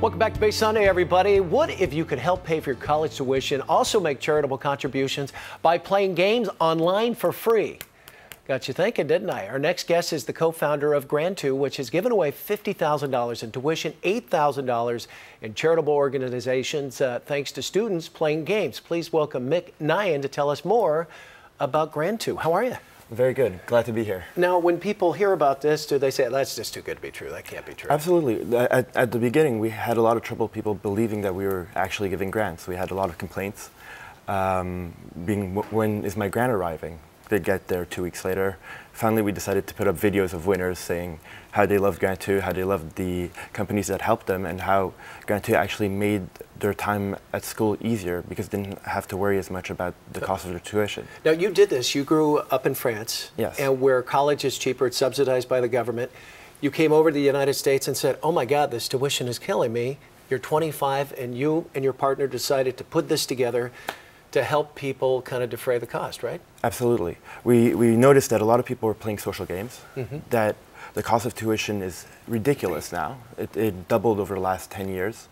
Welcome back to Bay Sunday, everybody. What if you could help pay for your college tuition, also make charitable contributions by playing games online for free? Got you thinking, didn't I? Our next guest is the co-founder of Grantoo, which has given away $50,000 in tuition, $8,000 in charitable organizations, thanks to students playing games. Please welcome Mick Nyan to tell us more about Grantoo. How are you? Very good. Glad to be here. Now, when people hear about this, do they say, that's just too good to be true? That can't be true. Absolutely. At the beginning, we had a lot of trouble people believing that we were actually giving grants. We had a lot of complaints. When is my grant arriving? They'd get there 2 weeks later. Finally, we decided to put up videos of winners saying how they love Grantoo, how they love the companies that helped them, and how Grantoo actually made their time at school easier because they didn't have to worry as much about the cost of their tuition. Now, you did this. You grew up in France. Yes. And where college is cheaper, it's subsidized by the government. You came over to the United States and said, oh my God, this tuition is killing me. You're 25, and you and your partner decided to put this together to help people kind of defray the cost, right? Absolutely. We noticed that a lot of people were playing social games, that the cost of tuition is ridiculous now. It doubled over the last 10 years.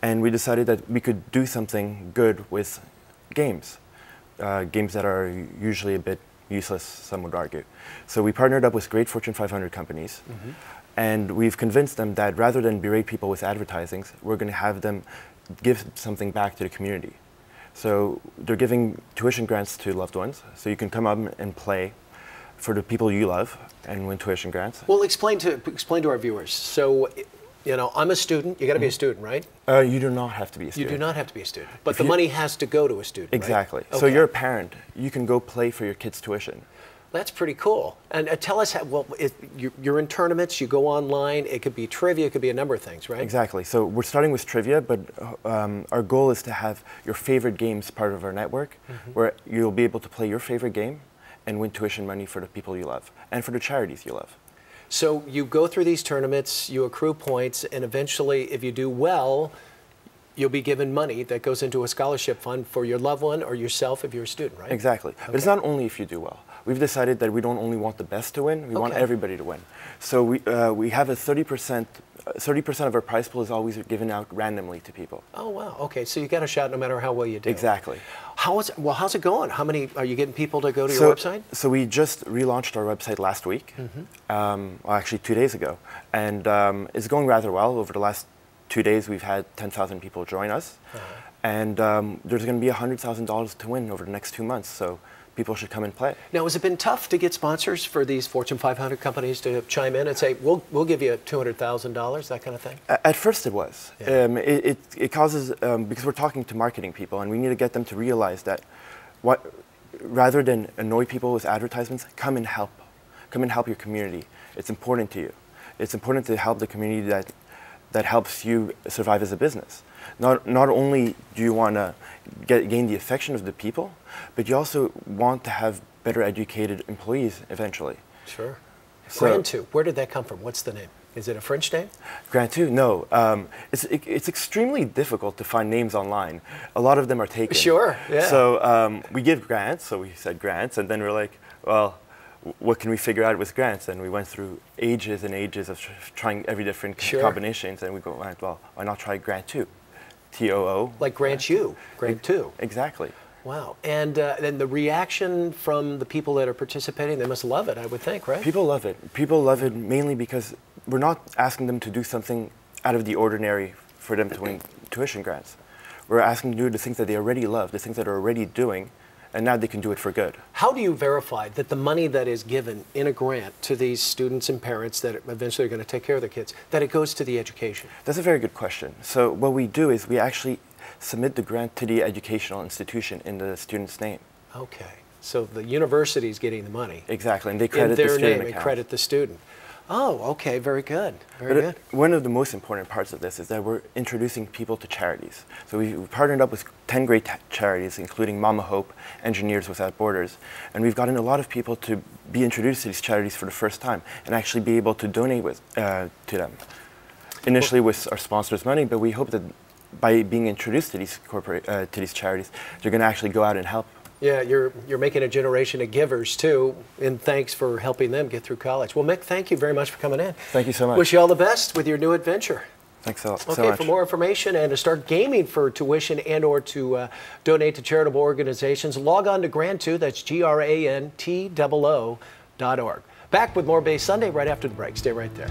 And we decided that we could do something good with games, games that are usually a bit useless, some would argue. So we partnered up with great Fortune 500 companies, and we've convinced them that rather than berate people with advertising, we're going to have them give something back to the community. So they're giving tuition grants to loved ones, so you can come up and play for the people you love and win tuition grants. Well, explain to our viewers. So, you know, I'm a student. You got to be a student, right? You do not have to be a student. You do not have to be a student, but the money has to go to a student. Exactly. Right? Okay. So you're a parent. You can go play for your kid's tuition. That's pretty cool. And tell us, you're in tournaments, you go online, it could be trivia, it could be a number of things, right? Exactly. So we're starting with trivia, but our goal is to have your favorite games part of our network, where you'll be able to play your favorite game and win tuition money for the people you love and for the charities you love. So you go through these tournaments, you accrue points, and eventually, if you do well, you'll be given money that goes into a scholarship fund for your loved one or yourself if you're a student, right? Exactly. Okay. But it's not only if you do well. We've decided that we don't only want the best to win, we want everybody to win. So we have a 30% of our prize pool is always given out randomly to people. Oh, wow. Okay, so you got a shot no matter how well you do. Exactly. How's it going? How many, are you getting people to go to your website? So we just relaunched our website last week, well, actually 2 days ago. And it's going rather well. Over the last 2 days, we've had 10,000 people join us. And there's going to be $100,000 to win over the next 2 months. So people should come and play. Now, has it been tough to get sponsors for these Fortune 500 companies to chime in and say, we'll give you $200,000, that kind of thing? At first it was. Yeah. It causes, because we're talking to marketing people, and we need to get them to realize that rather than annoy people with advertisements, come and help. Come and help your community. It's important to you. It's important to help the community that helps you survive as a business. Not only do you want to gain the affection of the people, but you also want to have better educated employees eventually. Sure. So, Grantoo, where did that come from? What's the name? Is it a French name? Grantoo, no. It's extremely difficult to find names online. A lot of them are taken. Sure, yeah. So we give grants, so we said grants, and then we're like, well, what can we figure out with grants? And we went through ages and ages of trying every different combinations, and we go, well, why not try Grantoo? T-O-O. Like Grantoo. Grantoo. Exactly. Wow. And then the reaction from the people that are participating, they must love it, I would think, right? People love it. People love it mainly because we're not asking them to do something out of the ordinary for them to win tuition grants. We're asking them to do the things that they already love, the things that they're already doing, and now they can do it for good. How do you verify that the money that is given in a grant to these students and parents that eventually are going to take care of their kids, that it goes to the education? That's a very good question. So what we do is we actually submit the grant to the educational institution in the student's name. Okay. So the university is getting the money. Exactly, and they credit the student account. In their name, and credit the student. Oh, okay, very good, very good. One of the most important parts of this is that we're introducing people to charities. So we've partnered up with 10 great charities, including Mama Hope, Engineers Without Borders, and we've gotten a lot of people to be introduced to these charities for the first time and actually be able to donate to them. Initially with our sponsors' money, but we hope that by being introduced to these charities, they're going to actually go out and help. Yeah, you're making a generation of givers too, and thanks for helping them get through college. Well, Mick, thank you very much for coming in. Thank you so much. Wish you all the best with your new adventure. Thanks so much. Okay, for more information and to start gaming for tuition and or to donate to charitable organizations, log on to Grantoo, that's GRANTOO.org. Back with more Bay Sunday right after the break. Stay right there.